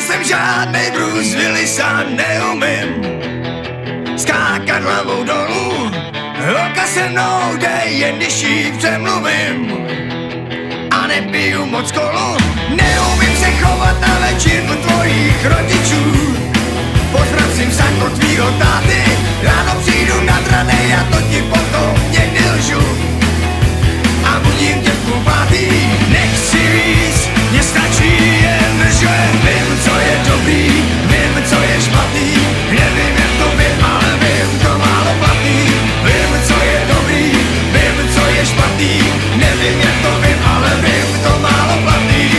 Nejsem žádnej Bruce Willis a neumím skákat hlavou dolů. Holka se mnou dej, jen když jí přemluvím. A nepiju moc kolu. Neumím se chovat na večírku tvojich rodičů. Pozvracím sako tvýho táty. Ráno přijdu nadranej a to ti potom někdy lžu. A budím tě v půl pátý. Nechci víc, mně stačí jen, že vím, co je dobrý, vím, co je špatný. Nevím, jak to vím, ale vím, to málo platný. Vím, co je dobrý, vím, co je špatný. Nevím, jak to vím, ale vím, to málo platný.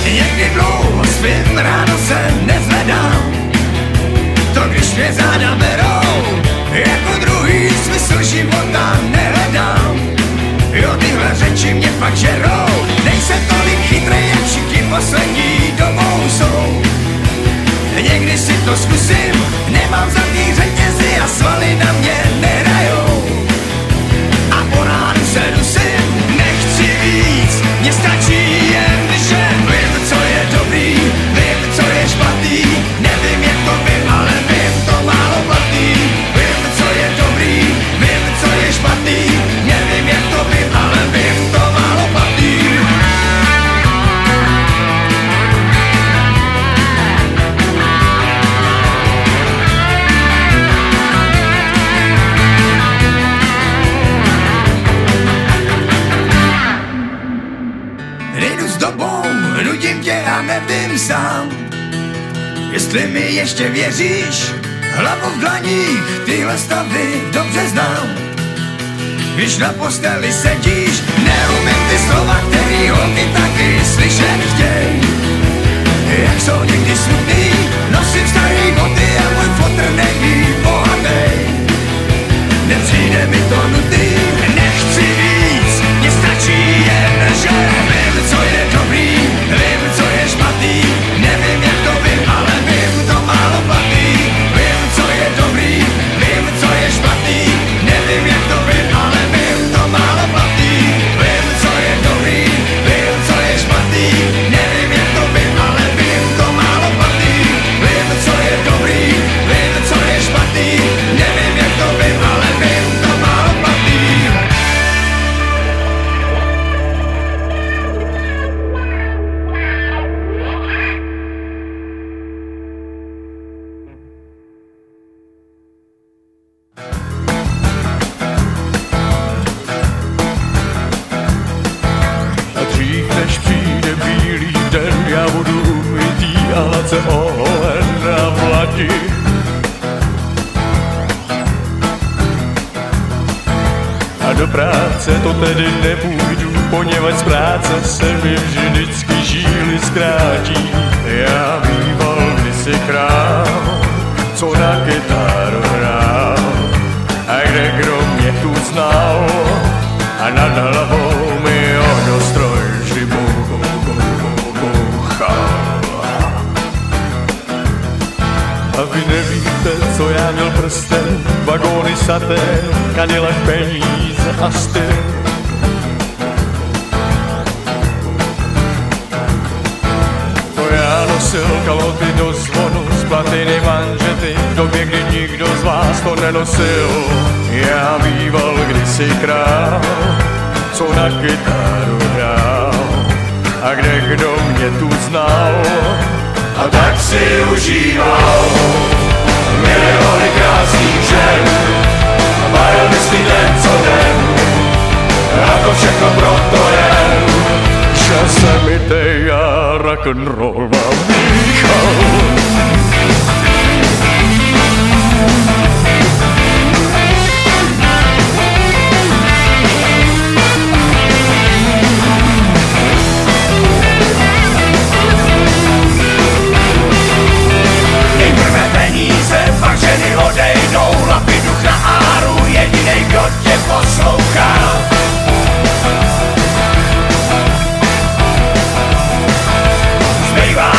Někdy dlouho spím, ráno se nezvedám. To když mě záda berou, jako druhý smysl života nehledám. Jo, tyhle řeči mě fakt žerou. Nejsem tolik chytrej, jak všichni poslední dobou jsou. Někdy si to zkusím, nemám zlatý řetězy a svaly na mě nehrajou. A po ránu se dusím, nechci víc, mně stačí jen, že vím, co je dobrý, vím, co je špatný. Nevím, jak to vím, ale vím, to málo platný. Vím, co je dobrý, vím, co je špatný. Nevím, jak to vím, ale vím, to málo platný. Jdu s dobou, nudím tě a nevím sám, jestli mi ještě věříš. Hlavu v dlaních, tyhle stavy dobře znám. Když na posteli sedíš, neumím ty slova, který holky taky slyšet chtěj. Jak jsou někdy smutný, nosím starý boty a můj fotr není bohatý. Nepřijde mi to nutný, nechci víc, mně stačí jen, že vím, co je dobrý, vím, co je špatný. Nevím, jak to vím, ale vím, to málo platný. Vím, co je dobrý, vím, co je špatný. Nevím, jak to vím, ale vím, to málo platný. Vím, co je dobrý, vím, co je špatný. Nevím, jak to vím, ale vím, to málo platný. Vím, co je dobrý, vím, co je špatný. Nevím, jak to vím, ale vím, to málo platný. A dřív než přijde bílý den, já budu umytý a hladce oholen na vlati. A do práce to tedy nepůjdu, poněvadž z práce se mi vždycky žíly zkrátí. Já býval kdysi král, co na kytaru hrál, a kde kdo mě tu znal, a nad hlavou mi ohňostroj vždy bouchal. A vy nevíte, co já měl prsten, vagóny satén, Cadillac, peníze a styl. To já nosil kalhoty do zvonu, z platiny manžety, v době, kdy nikdo z vás to nenosil. Já býval kdysi král, co na kytaru hrál, a kde kdo mě tu znal, a tak si užíval miliony krásných žen. Majel myslí den co den, a to všechno proto jen, že se mi tej a rock'n'roll vám míchal. Nejprve peníze, pak ženy odejdou, lapiduch na áru, jedinej, kdo tě poslouchá. Zbývá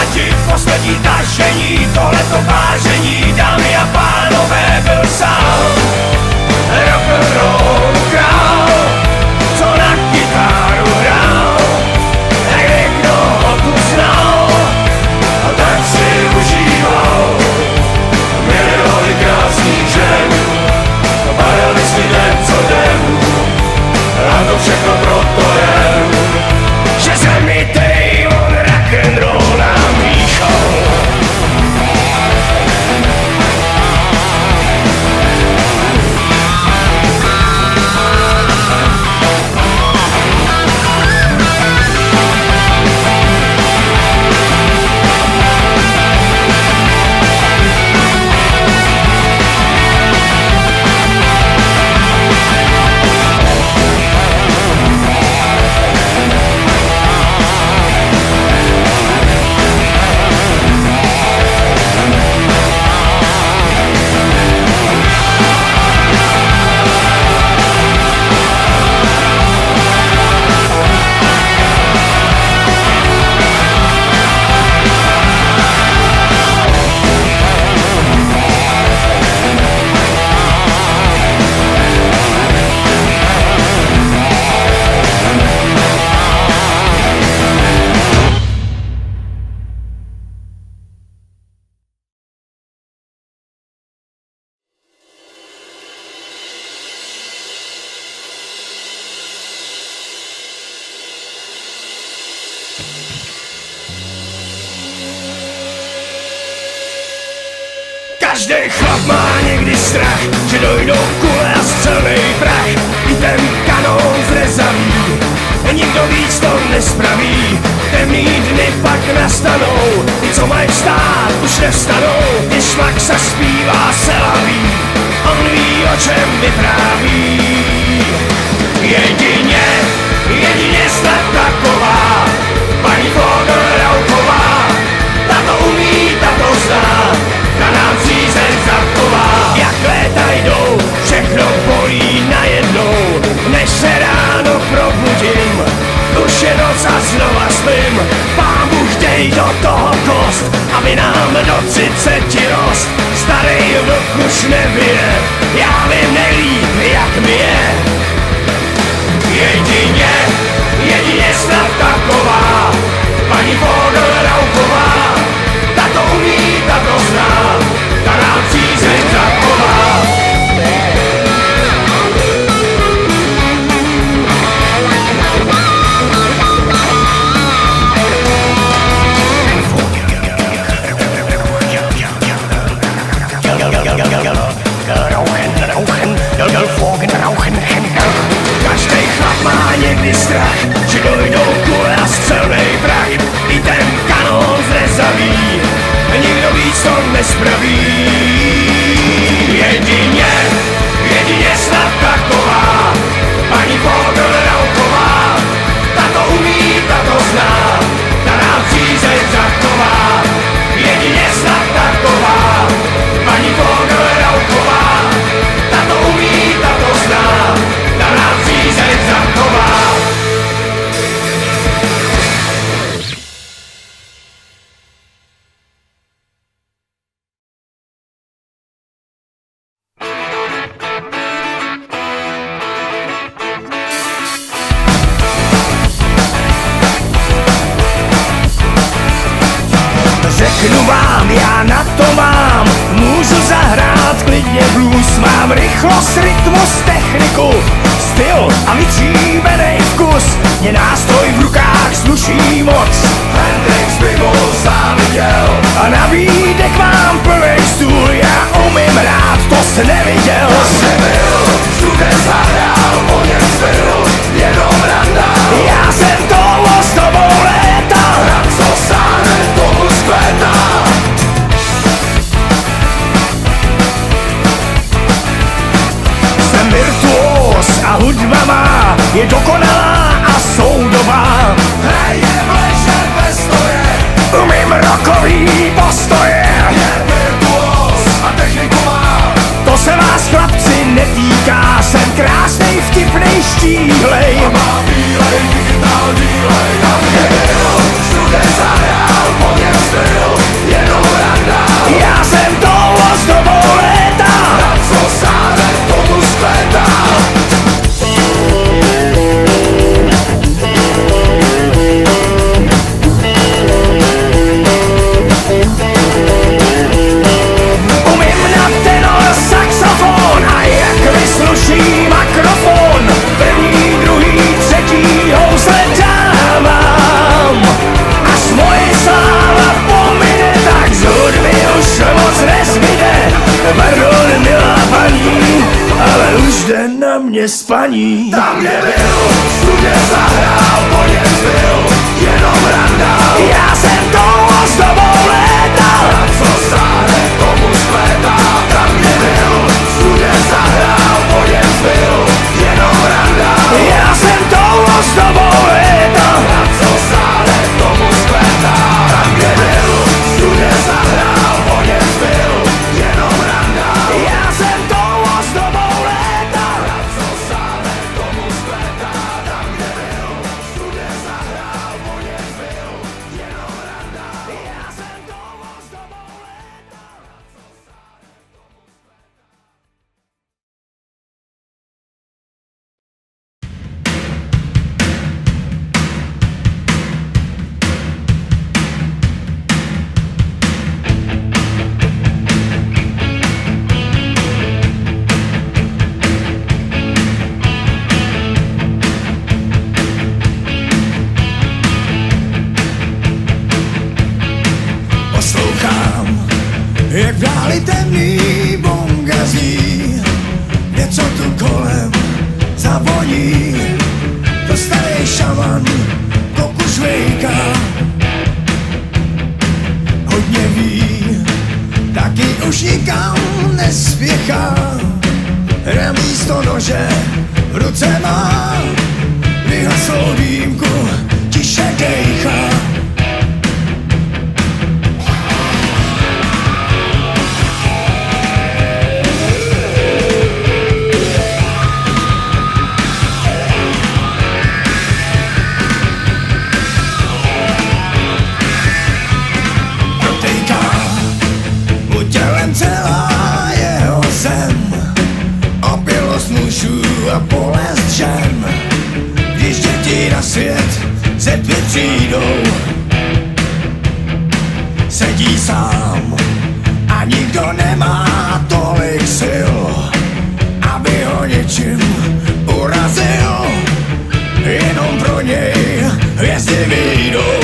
Každý chlap má někdy strach, že dojdou kule a střelnej prach. I ten kanón zrezaví, nikdo víc to nespraví. Temný dny pak nastanou, ty co mají vstát už nevstanou. Když Max zpívá se laví, on ví o čem vypráví. Jedině snad taková paní Vogel-Rauchová. Ta to umí, ta to zná, ta nám přízeň zachová. Jak léta jdou, všechno bolí najednou. Než se ráno probudím, už je noc a znova spím. Pán Bůh dej do toho kost, aby nám do 30 rost. Starý vlk už nebije, já vím nejlíp jak mi je. Jedině snad taková paní Vogel-Rauchová. Ta to umí, ta to zná, ta nám přízeň zachová. Každý chlap má někdy strach, že dojdou kule a střelnej prach. I ten kanón zrezaví, nikdo víc to nespraví. Jedině snad taková paní Vogel-Rauchová. Ta to umí, ta to zná, ta nám přízeň zachová. Jedině snad taková paní Vogel-Rauchová. Ta to umí, ta to zná, ta nám přízeň zachová. Řeknu vám, já na to mám, můžu zahrát klidně blues. Mám rychlost, rytmus, techniku, styl a vytříbenej vkus. Mě nástroj v rukách sluší moc, Hendrix by mu záviděl. A nabídek mám plnej stůl, já umím hrát, to jsi neviděl. Nebyl, všude zahrál, po něm zbyl, jenom randa. Já jsem to s tobou létal, hrad co sáhne, tomu zkvétá. Jsem virtuós a hudba má, je dokonalá a soudová. Hraje blešet bez stoje, umím rockový postoje. Je virtuós a techniku má, to se vás chlapci netýká. Jsem krásnej, vtipnej, štíhlej a má bílej digitál dílej. Tam kde byl, všude zahrál, po něm styl, jenom randa. Já jsem to s tobou létal, na co sáhne, tomu zkvétá. Umím na tenor saxofon a jak vysluší makrofon. První, druhý, třetí housle dávám. Až moje sláva pomine, tak z hudby už moc nezbyde. Pardon, milá paní, ale už jde na mě spaní. Tam, kde byl, všude zahrál, po něm zbyl, jenom randa. Já jsem to s tobou létal, na co sáhne, tomu zkvétá. Tam, kde byl, všude zahrál, po něm zbyl, jenom randa. Já jsem to s tobou létal, na co sáhne, tomu zkvétá. Tam, kde byl, všude zahrál, po něm zbyl, jenom randa. Já jsem to s tobou létal, na co sáhne, tomu zkvétá. Tam, kde byl, všude zahrál, po něm zbyl, jenom randa. Já jsem to s tobou létal. v ruce má vyhaslou dýmku, tiše dejchá. Celá jeho zem, opilost mužů a bolest žen. Když děti na svět ze tmy přijdou, sedí sám a nikdo nemá tolik sil, aby ho něčím urazil. Jenom pro něj hvězdy vyjdou.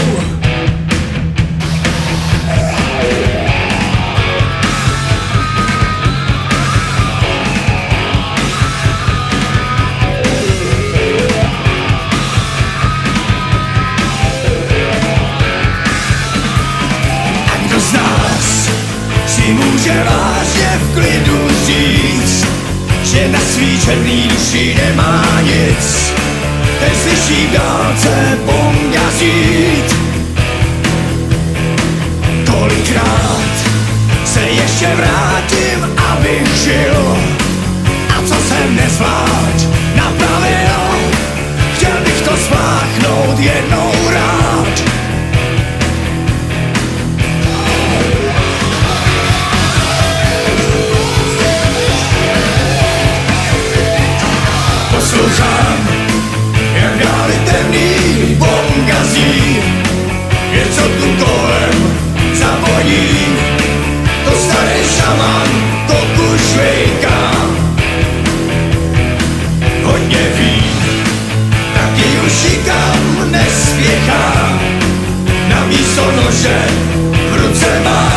Může vážně v klidu říct, že na svý černý duši nemá nic. Ten slyší v dálce bonga zít. Kolikrát se ještě vrátím, abych žil, a co jsem nezvlád napravil. Chtěl bych to spláchnout jednou rád. Poslouchám, jak dále temný bonga zní, něco tu kolem zavoní. To starý šaman to kušvejká, hodně ví, taky už nikam nespěchá. Na místo nože v ruce má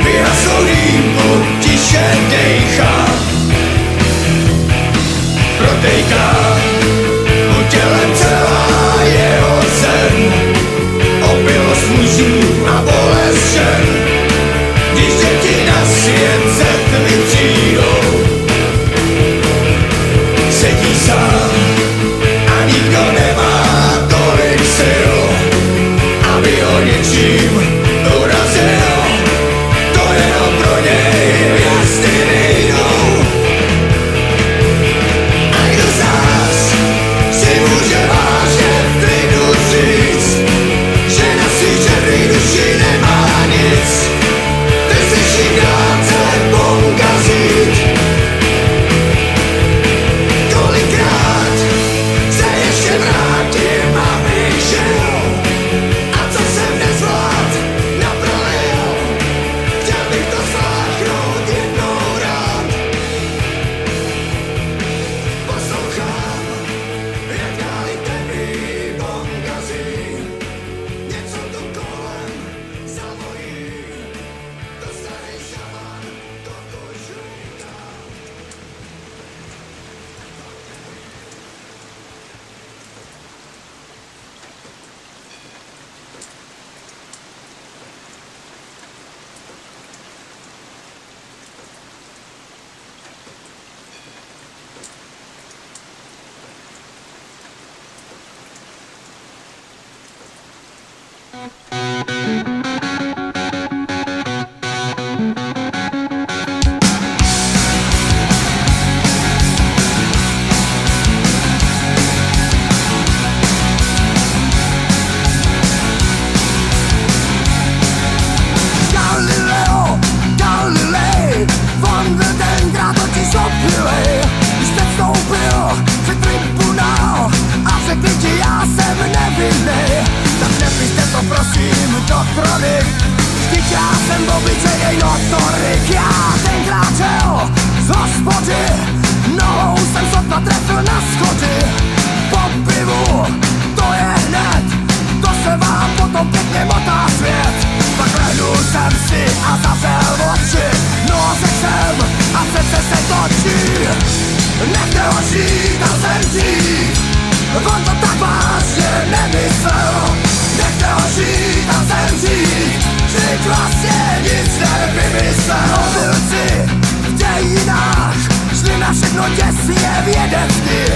vyhaslou dýmku, tiše dejchá. Protejká po těle celá jeho zem, opilost mužů a bolest žen. Když děti na svět ze tmy přijdou, sedí sám a nikdo nemá tolik sil, aby ho něčím urazil. To jenom pro něj hvězdy nejdou. Může vážně v klidu říct, že na svý černý duši nemá nic. Ten slyší v dálce bonga zít. Kolikrát se ještě vrátím, abych žil, a co jsem nezvlád napravil. Chtěl bych to spláchnout jednou rád. Poslouchám, jak dále temný bonga zní, něco tu kolem zavoní. To starý šaman to kušvejká. Galilei, on byl tenkrát totiž opilej, když předstoupil před tribunál a řekl ti, já jsem nevinnej. Tak nepište to prosím do kronik, vždyť já jsem obyčejnej notorik. Já tenkrát šel z hospody, nohou jsem sotva trefil na schody. Po pivu, to je hned, to se vám potom pěkně motá svět. Pak lehnul jsem si a zavřel oči, no řekl jsem a srdce se točí. Nechte ho žít a zemřít, on to tak vážně nemyslel. Nechte ho žít a zemřít, vždyť vlastně nic nevymyslel. Obilci v dějinách šli na všechno děsně vědecky,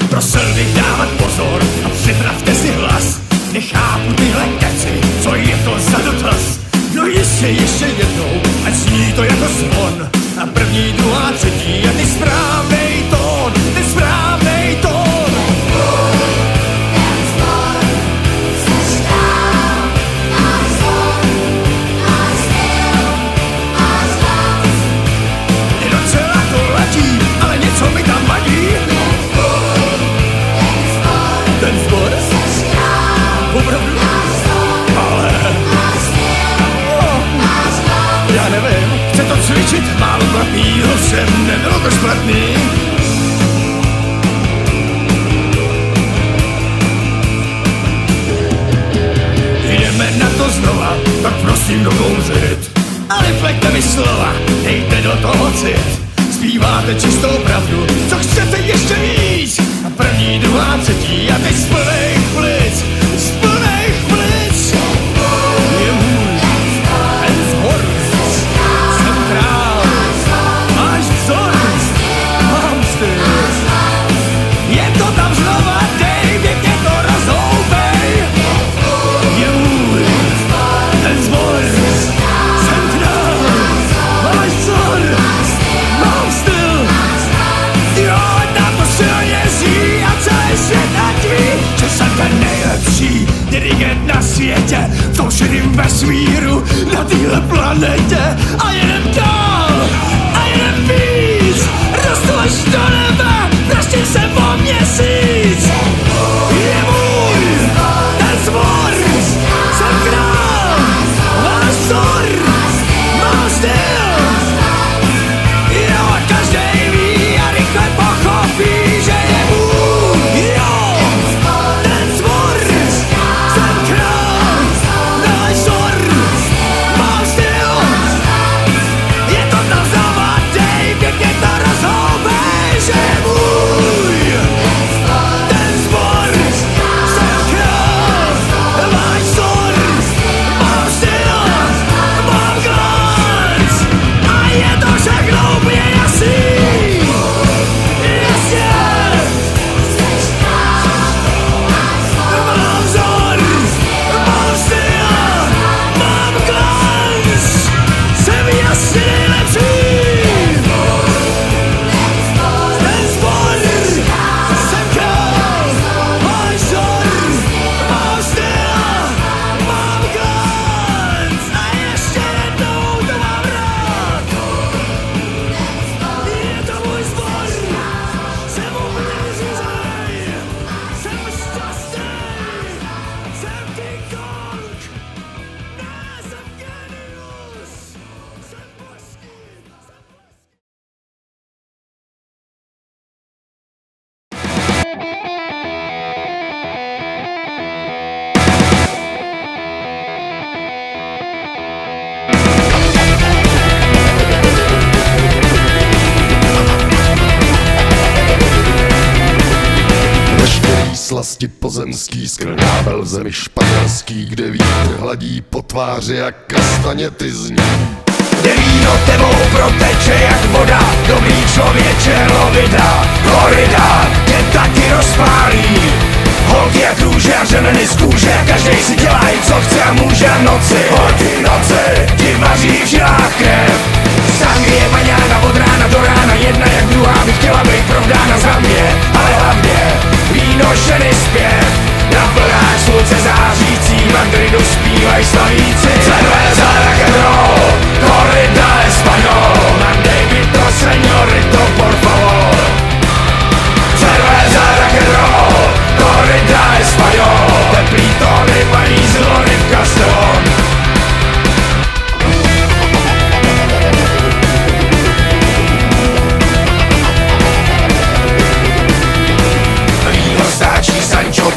Prosil bych dávat pozor a připravte si hlas. Nechápu tyhle keci, co je to za dotaz. No jistě ještě jednou, ať zní to jako zvon. A první, druhá, třetí a ty správnej tón, ten správnej tón. Je docela to ladí, ale něco mi tam vadí. Ten zbor? Opravdu? Ale... já nevím. Chce to cvičit, málo platnýho jsem, nebylo to špatný. Jdeme na to znova, tak prosím dokouřit. Ale pleťte mi slova, dejte do toho cit. Zpíváte čistou pravdu, co chcete ještě víc. A první, druhá, třetí a teď z plných plic, z plných plic. Je můj, ten zbor, jsem král, máš vzor, mám styl. Je to tam znova, dej, pěkně to rozhoupej. Je můj, ten zbor, jsem král, máš vzor, mám styl. Jo, na to silně zí a celý svět ať ví, že jsem ten nejlepší dirigent na světě, v tom šedým vesmíru, na téhle planetě. A jedem dál, a jedem víc, rostu až do nebe, praštím se o měsíc. Je můj, ten zbor, jsem král, máš vzor, mám styl. Jo, každej ví a rychle pochopí, že je můj. Jo, ten zbor, jsem král, náš vzor, mám styl. Je to tam znova, dej, pěkně to rozhoupej, že je můj. Ten zbor, jsem král, náš vzor, mám styl, mám glanc. A je to všechno úplně jasný. Jasně. Mám vzor, mám styl, mám glanc. Jsem jasně nejlepší. Ten zbor, jsem král, máš vzor, mám styl, mám glanc. A ještě jednou to mám rád. Je to můj zbor, jsem úplně vyřízený, jsem šťastný, jsem King Kong, ne, jsem genius, jsem božský, Veškerý slasti pozemský skrnábel v zemi španělský, kde vítr hladí po tváři jak kastaněty zní. kde víno tebou proteče jak voda, dobrý člověče lovida, Florida, tě taky rozpálí. Holky jak růže a řemeny z kůže, každej si dělá jen co chce a může v noci. Holky noci, ti vaří v žilách krev. Sangrie paňána od rána do rána, jedna jak druhá by chtěla být provdána za mě, ale hlavně víno, ženy, zpěv. Na vlnách slunce zářící, Madridu zpívaj slavíci. Cerveza, rock and roll, corrida español, mandej vito, señorito, por favor. Cerveza, rock and roll, corrida español, teplý tóny, paní zlony v Castellón. Víno stáčí Sancho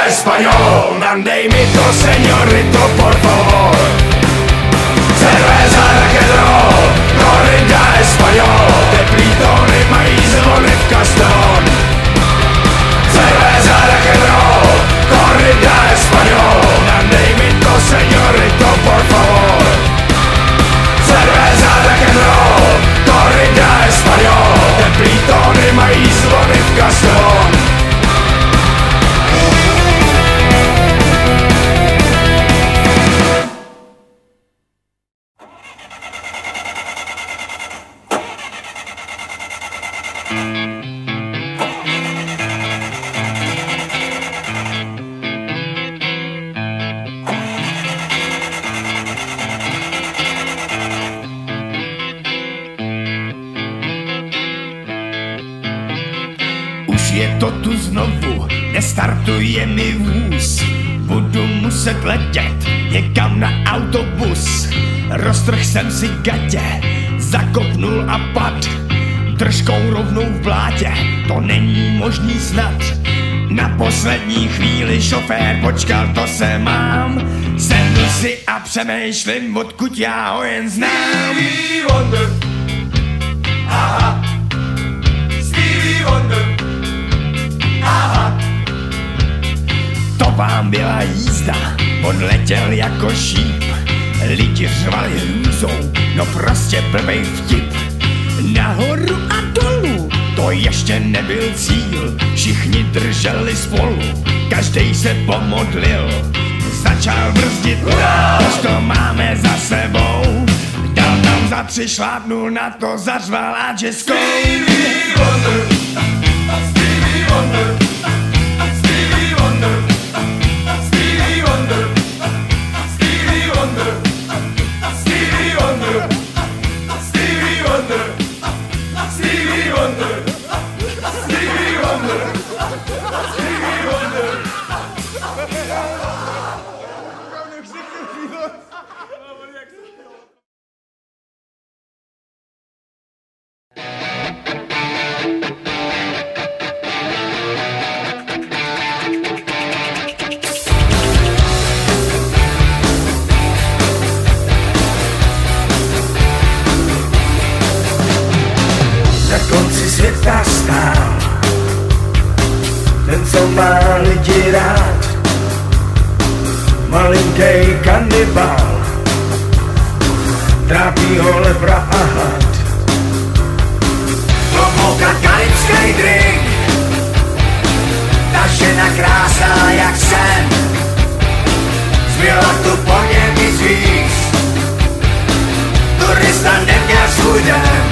español, dej mi to, señorito, por favor. Cerveza, rock and roll, corrida español, teplý tóny mají zvony v kaston. Cerveza, rock and roll, corrida español, dej mi to, señorito, por favor. Cerveza, rock and roll, corrida español, teplý tóny mají zvony v kaston. Je to tu znovu, nestartuje mi vůz. Budu muset letět někam na autobus. Roztrh jsem si gatě, zakopnul a pad. Držkou rovnou v blátě, to není možný snad. Na poslední chvíli šofér počkal, to se mám. Sedl si a přemýšlím, odkud já ho jen znám. Stevie Wonder, aha, Stevie Wonder. Aha. To vám byla jízda, on letěl jako šíp. Lidi řvali hrůzou, no prostě blbej vtip. Nahoru a dolů, to ještě nebyl cíl. Všichni drželi spolu, každej se pomodlil. Začal brzdit, už to máme za sebou. Dal tam za 3, šlápnul na to, zařval a českou. Stevie Wonder, Stevie Wonder, Stevie Wonder, Stevie Wonder, Stevie Wonder, Stevie Wonder, Stevie Wonder, Stevie Wonder, Stevie Wonder, Stevie Wonder. Světa stál ten, co má lidi rád, malinký kanibál, trápí ho lepra a hlad. Klobouka, karibský drink, ta žena krásná jak sen, zbyla tu po něm nic víc, turista neměl svůj den.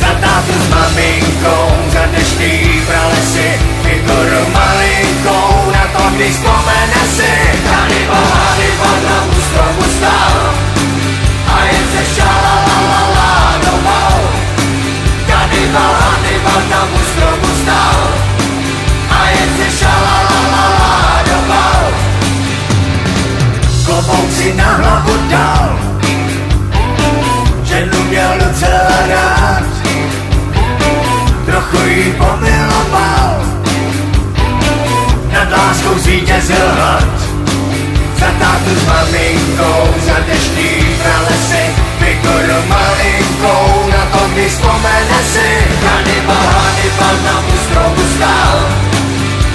Za tátu s maminkou, za dnešní pralesy, figuru malinkou, na to, když vzpomene si. Hannibal, Hannibal na ústromu stál a jen se šalalala domů. Hannibal, Hannibal na ústromu stál a jen se šalalala domů. Klobouk si na hlavu dal, ženu měl docela rád. Trochu jí pomiloval, nad láskou zvítězil hlad. Za tátu s maminkou, za dešní pralesy, figuru malinkou, na to, když vzpomene si. Hannibal, Hannibal na ústromu stál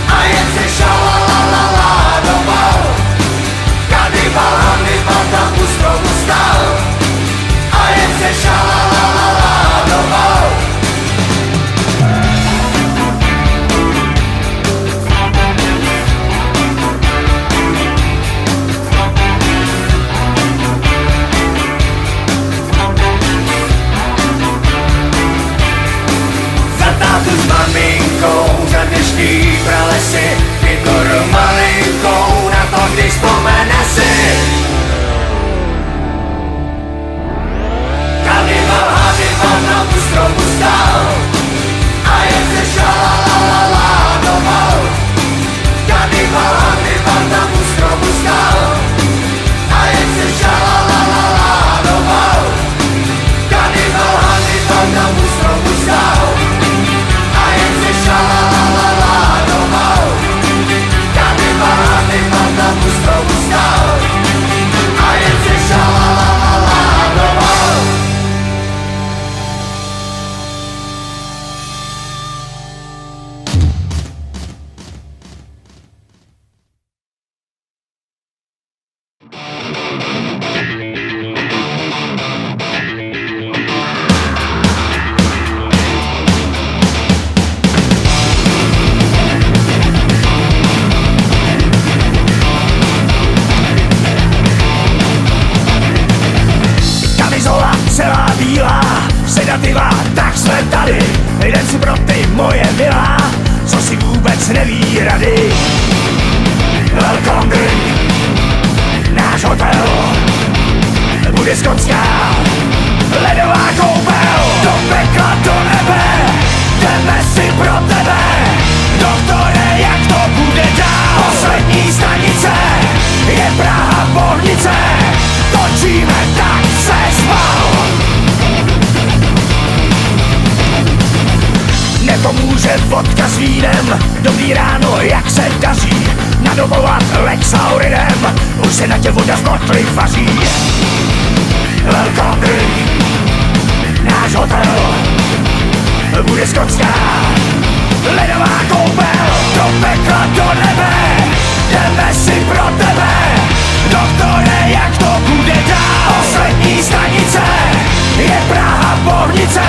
a jen se šalalala domů. Hannibal, Hannibal na ústromu stál a jen se šalalala domů. S maminkou, za dnešní pralesy, figuru malinkou, na to, když vzpomene si. Hannibal, Hannibal na ústromu stál a jen se šalalala domů. Hannibal, Hannibal na ústromu stál a jen se šalalala domů. Hannibal, Hannibal na ústromu stál a jen se šalalala domů. Hannibal, to může vodka s vínem. Dobrý ráno, jak se daří, nadobovat Lexaurinem, už se na tě voda v kotli vaří. Velkokrk, náš hotel bude skotská ledová koupel. Do pekla, do nebe, jdeme si pro tebe. Doktore, jak to bude dál? Poslední stanice je Praha Bohnice.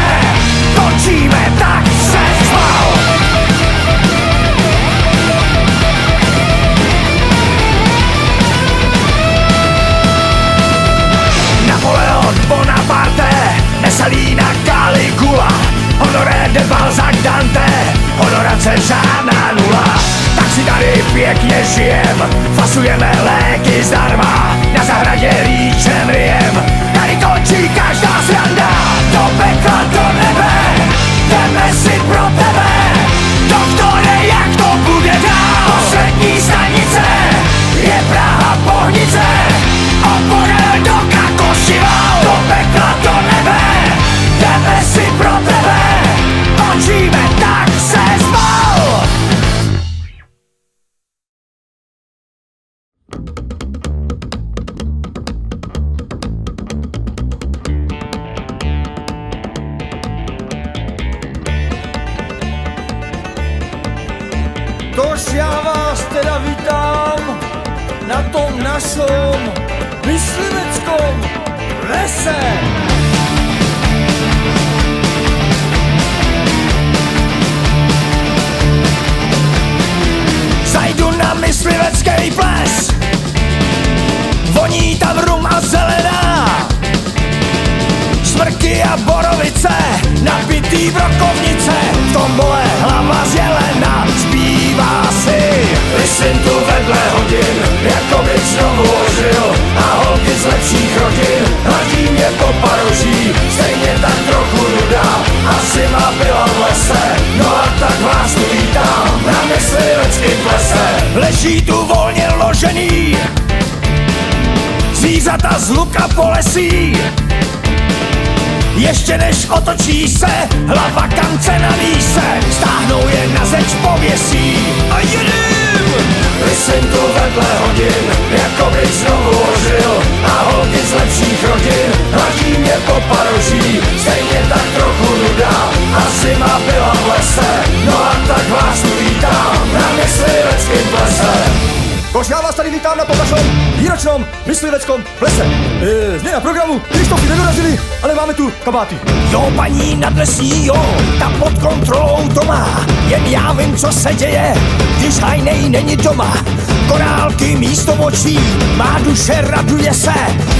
Končíme, tak se zval. Napoleon Bonaparte, Messalina Caligula, Honoré de Balzac Dante, honorace žádná nula. Tak si tady pěkně žijem, fasujeme léky zdarma, na zahradě líčem ryjem. Tady končí každá sranda, do pekla, do nebe, jdeme si pro tebe. Doktore, jak to bude dál? Poslední stanice je Praha Bohnice, odpojel do Kakošival. Do pekla, do nebe, jdeme si pro tebe. Končíme, tak se zbal. Tož já vás teda vítám na tom našom mysliveckom lese. Zajdu na myslivecký ples, voní tam rum a zelená, smrky a borovice, nabitý brokovnice, v tombole hlava z jelena zpívá si. Listen tu vedle hodin, jako bych znovu ožil, a holky z lepších rodin hladí mě po paroží. Stejně tak trochu nuda, asi má byla v lese, no a tak vás tu vítám na mysliveckém plese. Leží tu volně ložený zvířata z luka po lesí. Ještě než otočí se hlava kance na míse, stáhnou je na zeč pověsí a jedím. Listen tu vedle hodin, jako bych znovu ožil, a holky z lepších rodin hladí mě po paroží. Stejně tak trochu nuda, asi má byla v lese, no a tak vás tu vítám na mysliveckém plese. Tož já vás tady vítám na tom našom výročnom mysliveckom plese. Změna programu, Krištofy nedorazili, ale máme tu kabáty. Jo, paní nadlesí, jo, ta pod kontrolou to má. Jen já vím, co se děje, když hajnej není doma. Korálky místo močí, má duše, raduje se,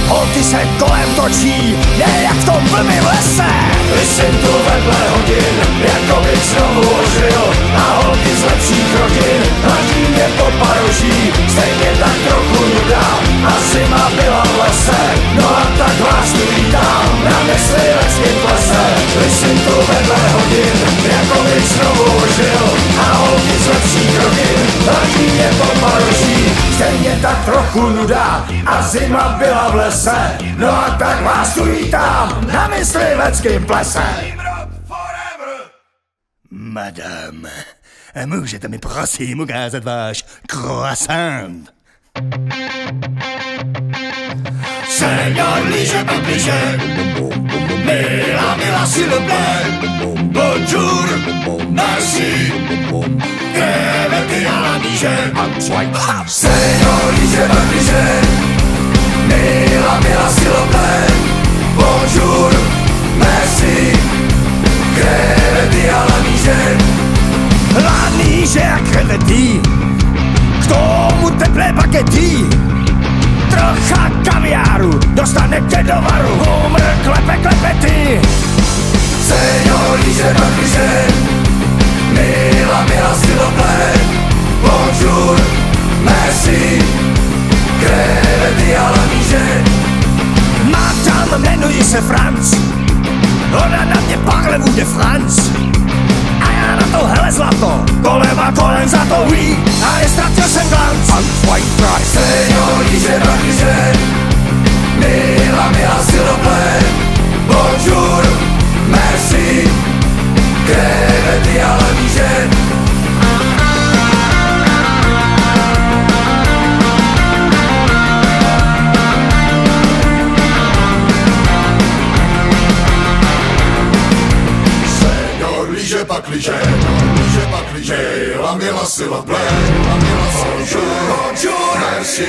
holky se kolem točí, ne jak v tom blbým lese. Listen tu vedle hodin, jako bych znovu ožil, a holky z lepších rodin hladí mě po paroží. Stejně tak trochu nuda, asi má byla v lese, no a tak vás tu vítám na mysliveckém plese. Listen tu vedle hodin, jako bych znovu ožil, a holky z lepších rodin hladí mě po paroží. Stejně tak trochu nuda, a zima byla v lese, no a tak vás tu vítám na mysliveckém plese. Madame, můžete mi prosím ukázat váš croissant? Senior, blíže, blíže, mila, s'il vous plaît, bonjour, merci, crevety à la míže. Senior, blíže, mila, s'il vous plaît, bonjour, merci, crevety à la míže. La míže a krevety, k tomu teplé bagety, trocha kaviáru, dostanete do varu, humr, klepe ty. Senior, blíže, mila, s'il vous plaît, bonjour, merci, crevety à la míže. Madame, jmenuji se Franc, ona na mě parle-vous de France. A já na to, hele zlato, kolem a kolem za to, oui, a nestratil jsem glanc. White price. Senior, blíže, mila, s'il vous plaît, bonjour, merci, crevety à la s'il vous plaît. Bonjour, merci,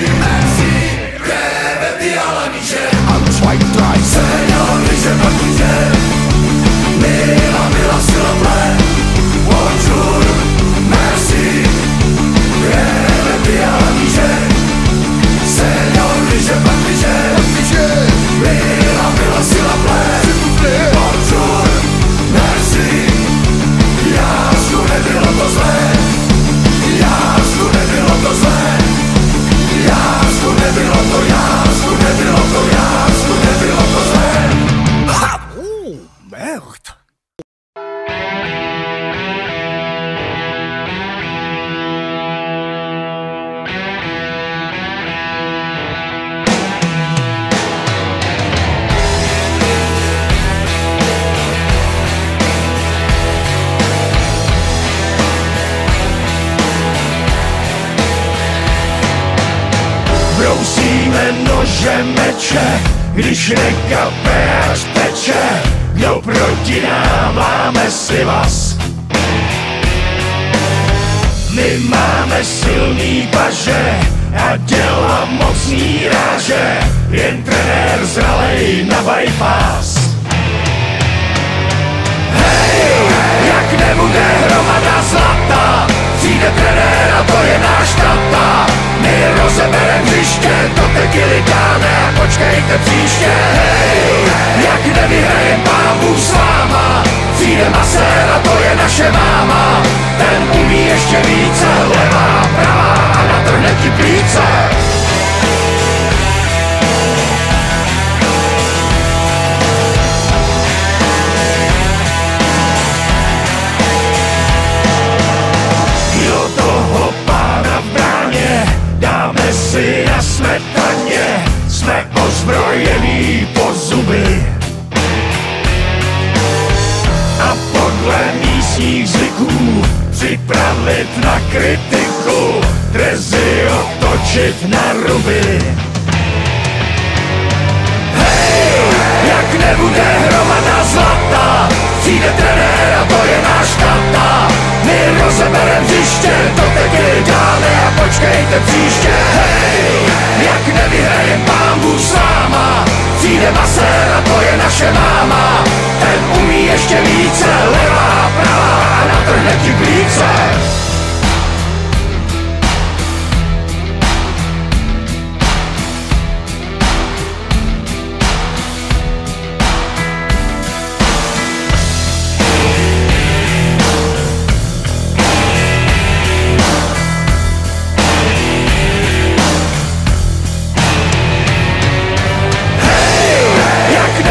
rêvez à la Niger. I'm trying, Seigneur, j'ai pas bougé. Mila, s'il vous plaît. Bonjour, merci, rêvez à la Niger. Seigneur, j'ai pas bougé. Mila, s'il vous plaît. Bonjour, merci. Jasku nebylo to zlé. Jasku nebylo to zlé. Jasku nebylo to, Jasku nebylo to, Jasku nebylo to zlé. Ha! Merde! Brousíme nože meče, když nekape až teče. Kdo proti nám, máme si vás. My máme silný paže a děla mocný ráže. Jen trenér zralej na bypass. Hej, jak nebude hromada zlata, přijde trenér a to je náš tata. My rozeberem hřiště, to tekily dáme a počkejte příště. Hej, jak nevyhrajem Pán Bůh s váma, přijde masér a to je naše máma. Ten umí ještě více, levá, pravá a natrhne ti plíce. Dáme si na smetaně, jsme ozbrojení po zuby. A podle místních zvyků připravit na kritiku, drezy otočit na ruby. Hej, jak nebude hromada zlata, přijde trenér a to je náš tata. My rozeberem hřiště, to tekily dáme a počkejte příště. Hej, jak nevyhrajem Pán Bůh s váma, přijde masér a to je naše máma. Ten umí ještě více, levá, pravá a natrhne ti plíce.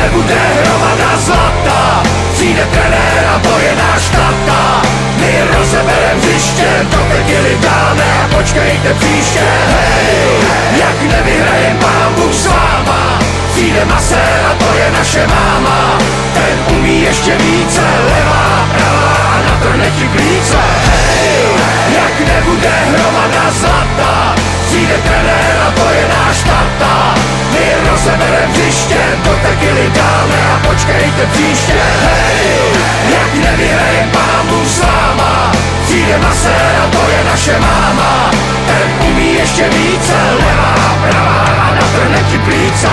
Nebude hromada zlata, přijde trenér a to je náš tata. My rozeberem hřiště, to tekily dáme a počkejte příště. Hej, jak nevyhrajem Pán Bůh s váma, přijde masér a to je naše máma. Ten umí ještě více, levá, pravá a natrhne ti plíce. Hej, jak nebude hromada zlata, přijde trenér a to je náš tata. My rozeberem hřiště, to tekily dáme a počkejte příště. Hej, jak nevyhrajem Pán Bůh s váma, přijde masér a to je naše máma. Ten umí ještě více, levá, pravá a natrhne ti plíce.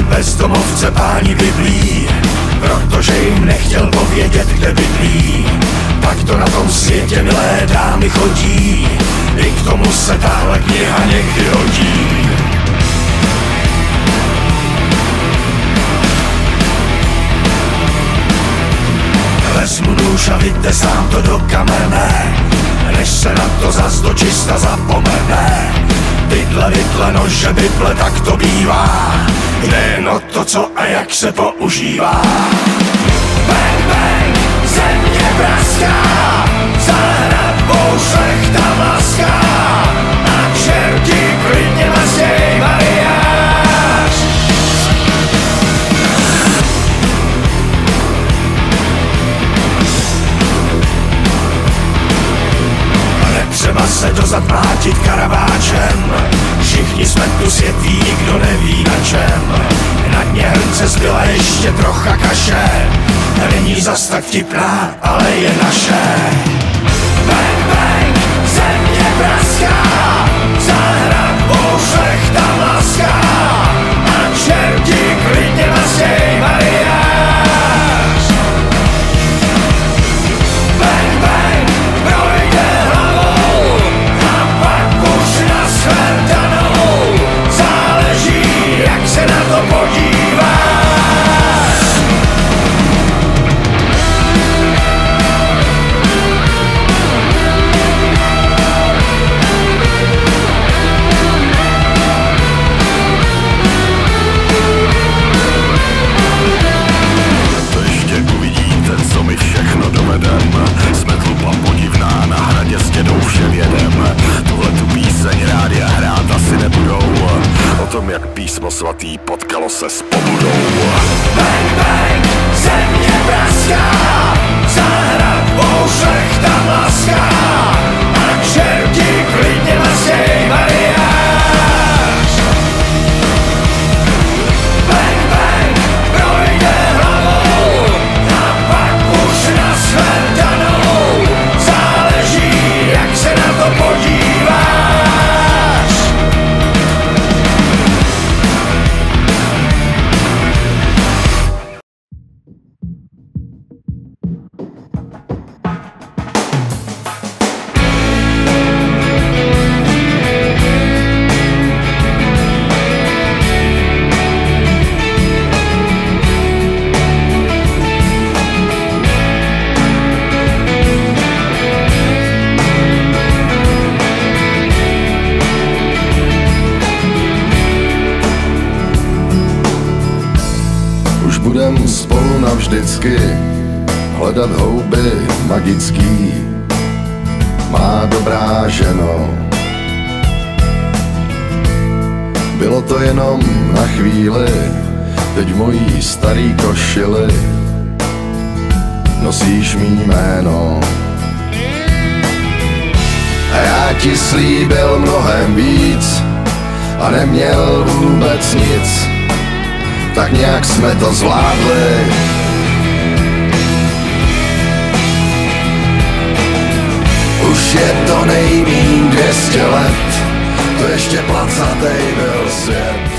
Bezdomovce páni Biblí, protože jim nechtěl povědět, kde bydlí. Tak to na tom světě, milé dámy, chodí, i k tomu se tahle kniha někdy hodí. vezmu nůž a vytesám to do kamene, než se na to zas do čista zapomene. Vidle nože Bible, tak to bývá, jde jen o to, co a jak se používá. Bang, bang, země praská, za hradbou šlechta mlaská, a čerti klidně mazděj mariáš. Netřeba se dozad mlátit karaváčem, všichni jsme tu světí, nikdo neví na čem. Na dně hrnce zbyla ještě trocha kaše, není zas tak vtipná, ale je naše. Bang, bang, země praská, za hradbou šlechta mlaská, a čerti klidně mazděj mariáš. Bang, bang, projde hlavou, a pak už nashledanou, záleží, jak se na to podíváš. Co my všechno dovedem, jsme tlupa podivná, na hradě s dědou všem jedem. Tuhle tu píseň rádi a hrát asi nebudou, o tom jak písmo svatý potkalo se s pobudou. Bang, bang, země praská, za hradbou šlechta mlaská, a čerti klidně mazděj mariáš. Bang, bang, projde hlavou, a pak už nashledanou, záleží, jak se na to podíváš. Budem spolu navždycky hledat houby magický, má dobrá ženo. Bylo to jenom na chvíli, teď v mojí starý košili nosíš mý jméno. A já ti slíbil mnohem víc a neměl vůbec nic, tak nějak jsme to zvládli. Už je to nejmíň 200 let, to ještě placatej byl svět.